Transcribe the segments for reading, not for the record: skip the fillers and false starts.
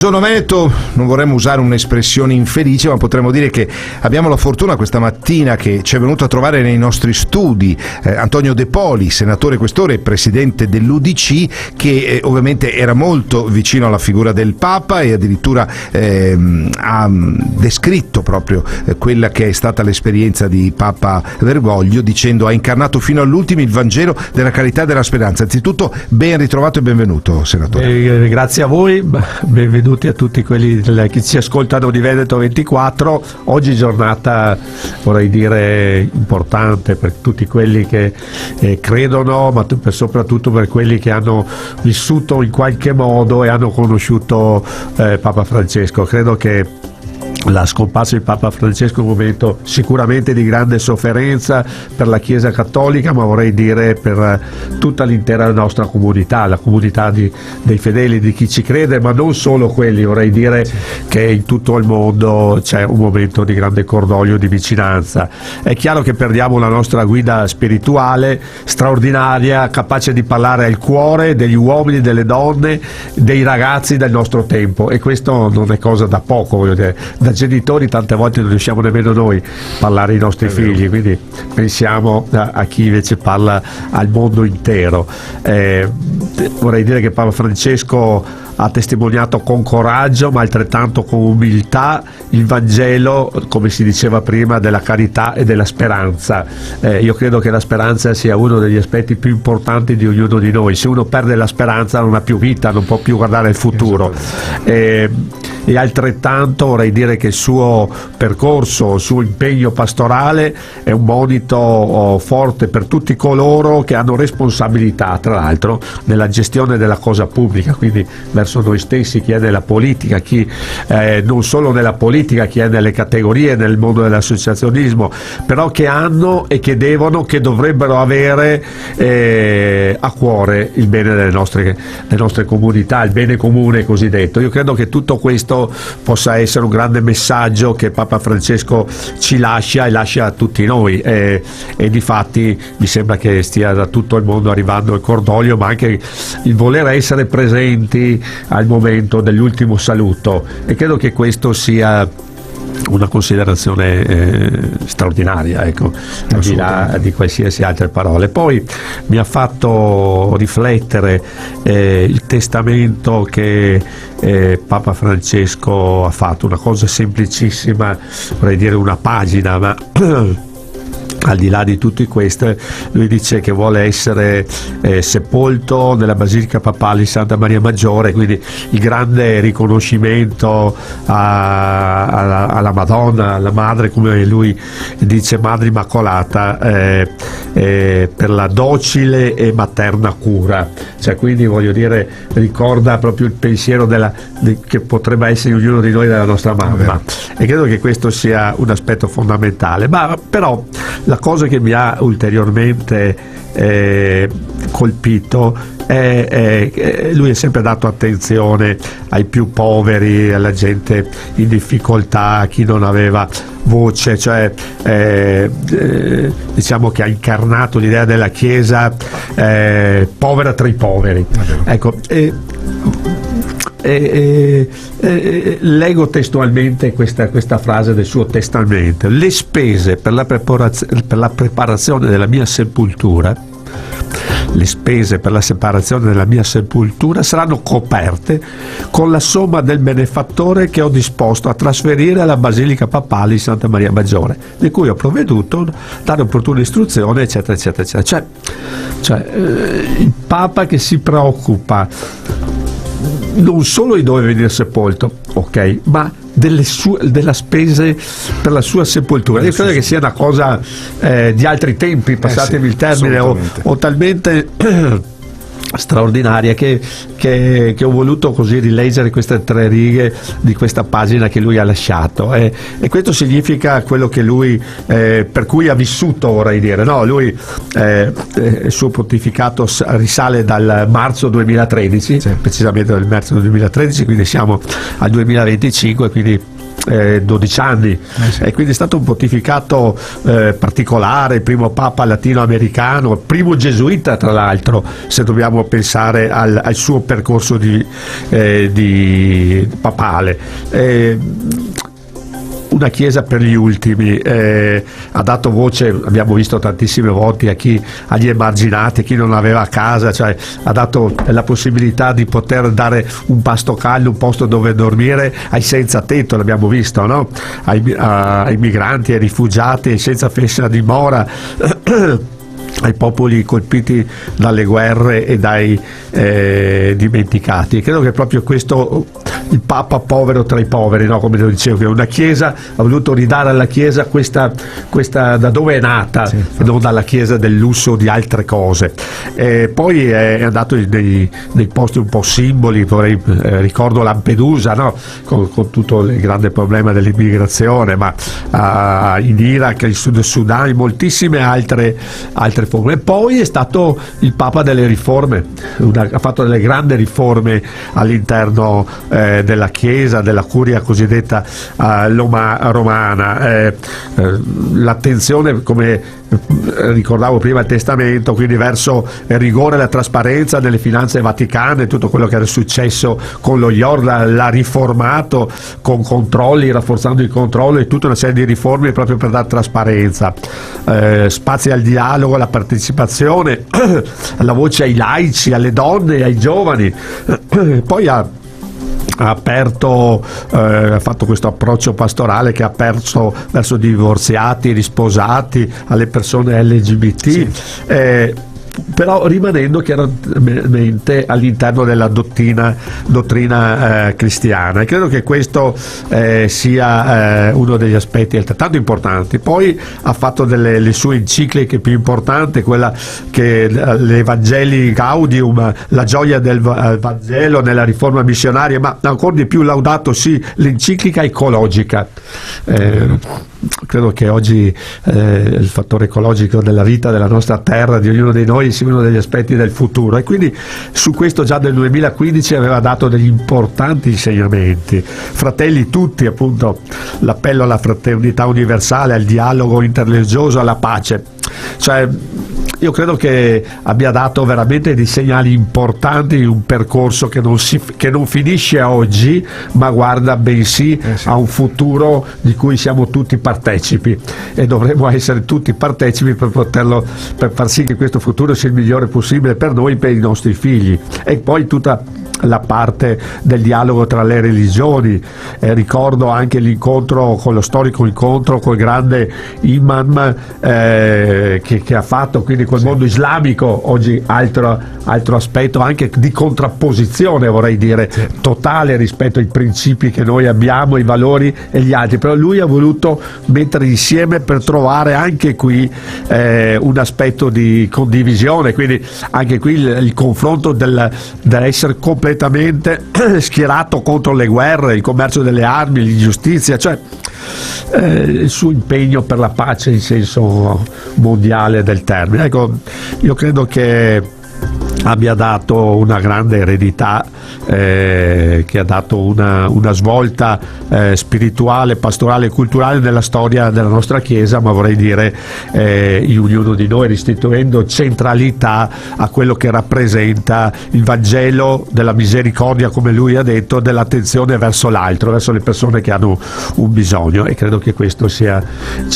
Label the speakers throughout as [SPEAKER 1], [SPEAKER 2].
[SPEAKER 1] Sono Veneto, non vorremmo usare un'espressione infelice, ma potremmo dire che abbiamo la fortuna questa mattina che ci è venuto a trovare nei nostri studi Antonio De Poli, senatore questore e presidente dell'UDC, che ovviamente era molto vicino alla figura del Papa e addirittura ha descritto proprio quella che è stata l'esperienza di Papa Bergoglio, dicendo: ha incarnato fino all'ultimo il Vangelo della carità e della speranza. Anzitutto ben ritrovato e benvenuto, senatore.
[SPEAKER 2] Grazie a voi, benvenuti a tutti quelli che ci ascoltano di Veneto 24. Oggi giornata, vorrei dire, importante per tutti quelli che credono, ma soprattutto per quelli che hanno vissuto in qualche modo e hanno conosciuto Papa Francesco. Credo che la scomparsa di Papa Francesco è un momento sicuramente di grande sofferenza per la Chiesa Cattolica, ma vorrei dire per tutta l'intera nostra comunità, la comunità dei fedeli, di chi ci crede, ma non solo quelli. Vorrei dire che in tutto il mondo c'è un momento di grande cordoglio, di vicinanza. È chiaro che perdiamo la nostra guida spirituale straordinaria, capace di parlare al cuore degli uomini, delle donne, dei ragazzi del nostro tempo, e questo non è cosa da poco, voglio dire. Da genitori tante volte non riusciamo nemmeno noi a parlare ai nostri figli, quindi pensiamo a chi invece parla al mondo intero. Vorrei dire che Papa Francesco ha testimoniato con coraggio, ma altrettanto con umiltà, il Vangelo, come si diceva prima, della carità e della speranza. Io credo che la speranza sia uno degli aspetti più importanti di ognuno di noi. Se uno perde la speranza non ha più vita, non può più guardare il futuro. E altrettanto vorrei dire che il suo percorso, il suo impegno pastorale è un monito forte per tutti coloro che hanno responsabilità, tra l'altro, nella gestione della cosa pubblica, quindi verso noi stessi, chi è nella politica, chi non solo nella politica, chi è nelle categorie, nel mondo dell'associazionismo, però che hanno e che devono, che dovrebbero avere a cuore il bene delle nostre comunità, il bene comune cosiddetto. Io credo che tutto questo possa essere un grande messaggio che Papa Francesco ci lascia e lascia a tutti noi, e difatti mi sembra che stia da tutto il mondo arrivando il cordoglio, ma anche il voler essere presenti al momento dell'ultimo saluto, e credo che questo sia una considerazione straordinaria, ecco, al di là di qualsiasi altre parole. Poi mi ha fatto riflettere il testamento che Papa Francesco ha fatto, una cosa semplicissima, vorrei dire una pagina, ma al di là di tutti queste, lui dice che vuole essere sepolto nella Basilica Papale di Santa Maria Maggiore, quindi il grande riconoscimento alla Madonna, alla Madre, come lui dice, Madre Immacolata, per la docile e materna cura. Cioè, quindi voglio dire, ricorda proprio il pensiero che potrebbe essere ognuno di noi della nostra mamma, e credo che questo sia un aspetto fondamentale. Ma però la cosa che mi ha ulteriormente colpito è lui ha sempre dato attenzione ai più poveri, alla gente in difficoltà, a chi non aveva voce, cioè diciamo che ha incarnato l'idea della Chiesa povera tra i poveri. Ecco, leggo testualmente questa frase del suo testamento: le spese per la preparazione della mia sepoltura, le spese per la separazione della mia sepoltura saranno coperte con la somma del benefattore che ho disposto a trasferire alla Basilica Papale di Santa Maria Maggiore, di cui ho provveduto dare opportuna istruzione, eccetera eccetera eccetera. Cioè il Papa che si preoccupa non solo di dove venire sepolto, ok, ma della spese per la sua sepoltura. Io credo che sia una cosa di altri tempi, passatemi il termine, o talmente straordinaria che ho voluto così rileggere queste 3 righe di questa pagina che lui ha lasciato, e questo significa quello che lui per cui ha vissuto, vorrei dire, no? Lui il suo pontificato risale dal marzo 2013, precisamente dal marzo 2013, quindi siamo al 2025, quindi 12 anni, e quindi è stato un pontificato particolare, il primo papa latinoamericano, primo gesuita tra l'altro, se dobbiamo pensare al suo percorso di papale. Una chiesa per gli ultimi, ha dato voce, abbiamo visto tantissime volte, agli emarginati, a chi non aveva casa, cioè ha dato la possibilità di poter dare un pasto caldo, un posto dove dormire ai senza tetto, l'abbiamo visto, no? Ai migranti, ai rifugiati, ai senza fissa dimora, ai popoli colpiti dalle guerre e dai dimenticati. Credo che proprio questo, il Papa povero tra i poveri, no? Come lo dicevo, che una Chiesa ha voluto ridare alla Chiesa questa da dove è nata, sì, e non dalla Chiesa del lusso o di altre cose. Poi è andato nei posti un po' simboli, ricordo Lampedusa, no? Con tutto il grande problema dell'immigrazione, ma in Iraq, in Sudan, in moltissime altre forme. Poi è stato il Papa delle riforme, ha fatto delle grandi riforme all'interno della Chiesa, della curia cosiddetta romana, l'attenzione, come ricordavo prima, il testamento, quindi verso il rigore e la trasparenza nelle finanze vaticane, tutto quello che era successo con lo IOR, l'ha riformato con controlli, rafforzando il controllo e tutta una serie di riforme proprio per dare trasparenza, spazi al dialogo, alla partecipazione, alla voce ai laici, alle donne, ai giovani. Poi ha fatto questo approccio pastorale che ha aperto verso divorziati, risposati, alle persone LGBT, sì. Però rimanendo chiaramente all'interno della dottrina cristiana, e credo che questo sia uno degli aspetti altrettanto importanti. Poi ha fatto le sue encicliche più importanti, quella che l'Evangeli Gaudium, la gioia del Vangelo nella riforma missionaria, ma ancora di più laudato sì l'enciclica ecologica. Credo che oggi il fattore ecologico della vita della nostra terra, di ognuno di noi, sia uno degli aspetti del futuro, e quindi su questo già nel 2015 aveva dato degli importanti insegnamenti. Fratelli tutti, appunto, l'appello alla fraternità universale, al dialogo interreligioso, alla pace. Cioè, io credo che abbia dato veramente dei segnali importanti in un percorso che non finisce oggi, ma guarda bensì a un futuro di cui siamo tutti partecipi, e dovremmo essere tutti partecipi per far sì che questo futuro sia il migliore possibile per noi e per i nostri figli. E poi tutta la parte del dialogo tra le religioni, ricordo anche l'incontro, con lo storico incontro col grande imam che ha fatto, quindi col mondo islamico. Oggi altro aspetto anche di contrapposizione, vorrei dire, totale rispetto ai principi che noi abbiamo, i valori e gli altri, però lui ha voluto mettere insieme per trovare anche qui un aspetto di condivisione, quindi anche qui il confronto dell'essere completamente schierato contro le guerre, il commercio delle armi, l'ingiustizia, cioè il suo impegno per la pace in senso mondiale del termine. Ecco, io credo che abbia dato una grande eredità, che ha dato una svolta spirituale, pastorale e culturale nella storia della nostra Chiesa, ma vorrei dire in ognuno di noi, restituendo centralità a quello che rappresenta il Vangelo della misericordia, come lui ha detto, dell'attenzione verso l'altro, verso le persone che hanno un bisogno, e credo che questo ci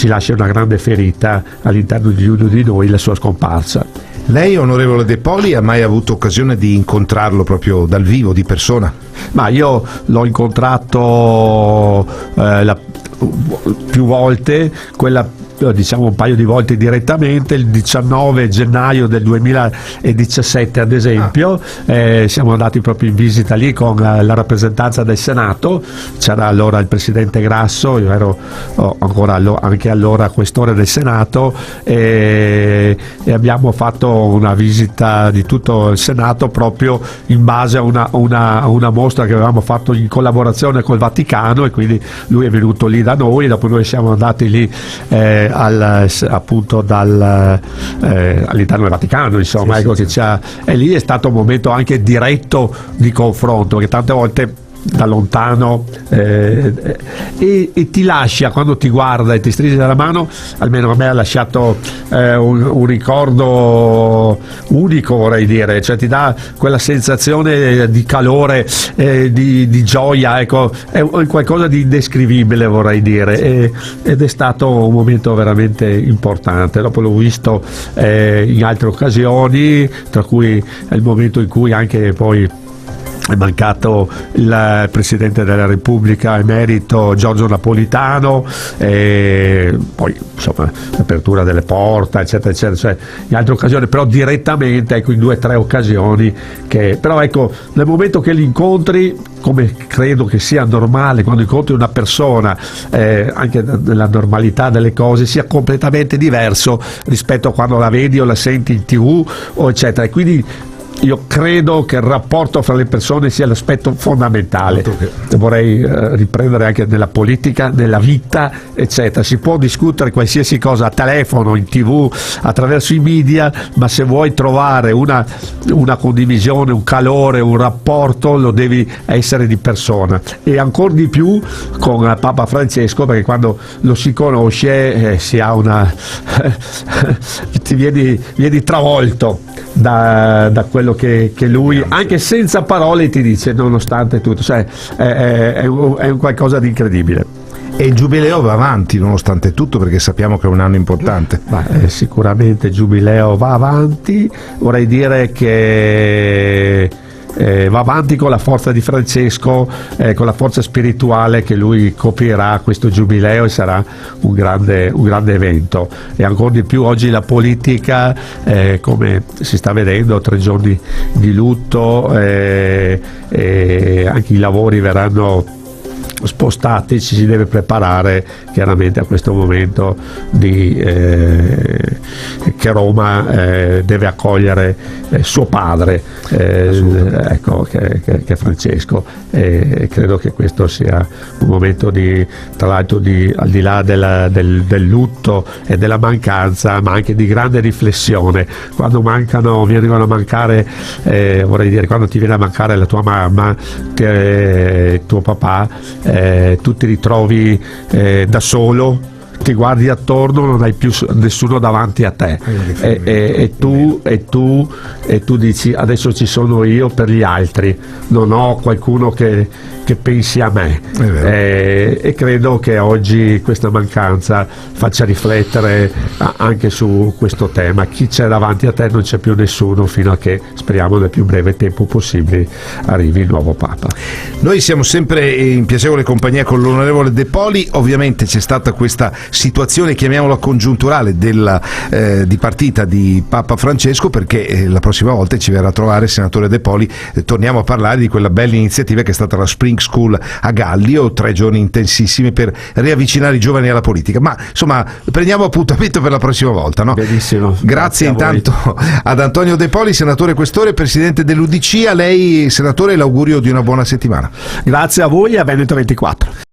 [SPEAKER 2] lascia una grande ferita all'interno di ognuno di noi, la sua scomparsa.
[SPEAKER 1] Lei, onorevole De Poli, ha mai avuto occasione di incontrarlo proprio dal vivo, di persona?
[SPEAKER 2] Ma io l'ho incontrato più volte, diciamo un paio di volte direttamente. Il 19 gennaio del 2017 ad esempio siamo andati proprio in visita lì con la rappresentanza del Senato, c'era allora il presidente Grasso, io ero ancora anche allora questore del Senato, e abbiamo fatto una visita di tutto il Senato proprio in base a una mostra che avevamo fatto in collaborazione col Vaticano, e quindi lui è venuto lì da noi, dopo noi siamo andati lì appunto all'interno del Vaticano, insomma, ecco. E lì è stato un momento anche diretto di confronto, che tante volte da lontano e ti lascia, quando ti guarda e ti stringe la mano, almeno a me ha lasciato un ricordo unico, vorrei dire, cioè ti dà quella sensazione di calore, di gioia, ecco, è qualcosa di indescrivibile, vorrei dire, ed è stato un momento veramente importante. Dopo l'ho visto in altre occasioni, tra cui è il momento in cui anche poi è mancato il Presidente della Repubblica emerito Giorgio Napolitano, poi insomma l'apertura delle porte, eccetera eccetera, cioè in altre occasioni, però direttamente, ecco, in 2 o 3 occasioni però ecco, nel momento che li incontri, come credo che sia normale quando incontri una persona, anche nella normalità delle cose, sia completamente diverso rispetto a quando la vedi o la senti in TV o eccetera, e quindi io credo che il rapporto fra le persone sia l'aspetto fondamentale. Vorrei riprendere anche nella politica, nella vita, eccetera. Si può discutere qualsiasi cosa a telefono, in TV, attraverso i media, ma se vuoi trovare una condivisione, un calore, un rapporto, lo devi essere di persona, e ancora di più con Papa Francesco, perché quando lo si conosce si ha ti vieni travolto da quello che lui, anche senza parole, ti dice, nonostante tutto, cioè è un qualcosa di incredibile.
[SPEAKER 1] E il giubileo va avanti nonostante tutto, perché sappiamo che è un anno importante.
[SPEAKER 2] Sicuramente il giubileo va avanti, vorrei dire che va avanti con la forza di Francesco, con la forza spirituale che lui copierà questo giubileo, e sarà un grande evento. E ancora di più oggi la politica, come si sta vedendo, 3 giorni di lutto, anche i lavori verranno spostati, ci si deve preparare chiaramente a questo momento che Roma deve accogliere suo padre, ecco, che è Francesco, e credo che questo sia un momento tra l'altro al di là del lutto e della mancanza, ma anche di grande riflessione. Quando vengono a mancare, vorrei dire, quando ti viene a mancare la tua mamma, tuo papà, tu ti ritrovi da solo, ti guardi attorno, non hai più nessuno davanti a te, e tu dici: adesso ci sono io per gli altri, non ho qualcuno che pensi a me, e credo che oggi questa mancanza faccia riflettere anche su questo tema. Chi c'è davanti a te? Non c'è più nessuno, fino a che, speriamo nel più breve tempo possibile, arrivi il nuovo Papa.
[SPEAKER 1] Noi siamo sempre in piacevole compagnia con l'onorevole De Poli. Ovviamente c'è stata questa situazione, chiamiamola congiunturale, di partita di Papa Francesco, perché la prossima volta ci verrà a trovare, senatore De Poli, torniamo a parlare di quella bella iniziativa che è stata la Spring School a Gallio, 3 giorni intensissimi per riavvicinare i giovani alla politica. Ma insomma, prendiamo appuntamento per la prossima volta, no?
[SPEAKER 2] Benissimo.
[SPEAKER 1] Grazie intanto ad Antonio De Poli, senatore Questore, presidente dell'UDC. A lei, senatore, l'augurio di una buona settimana.
[SPEAKER 2] Grazie a voi e a Veneto 24.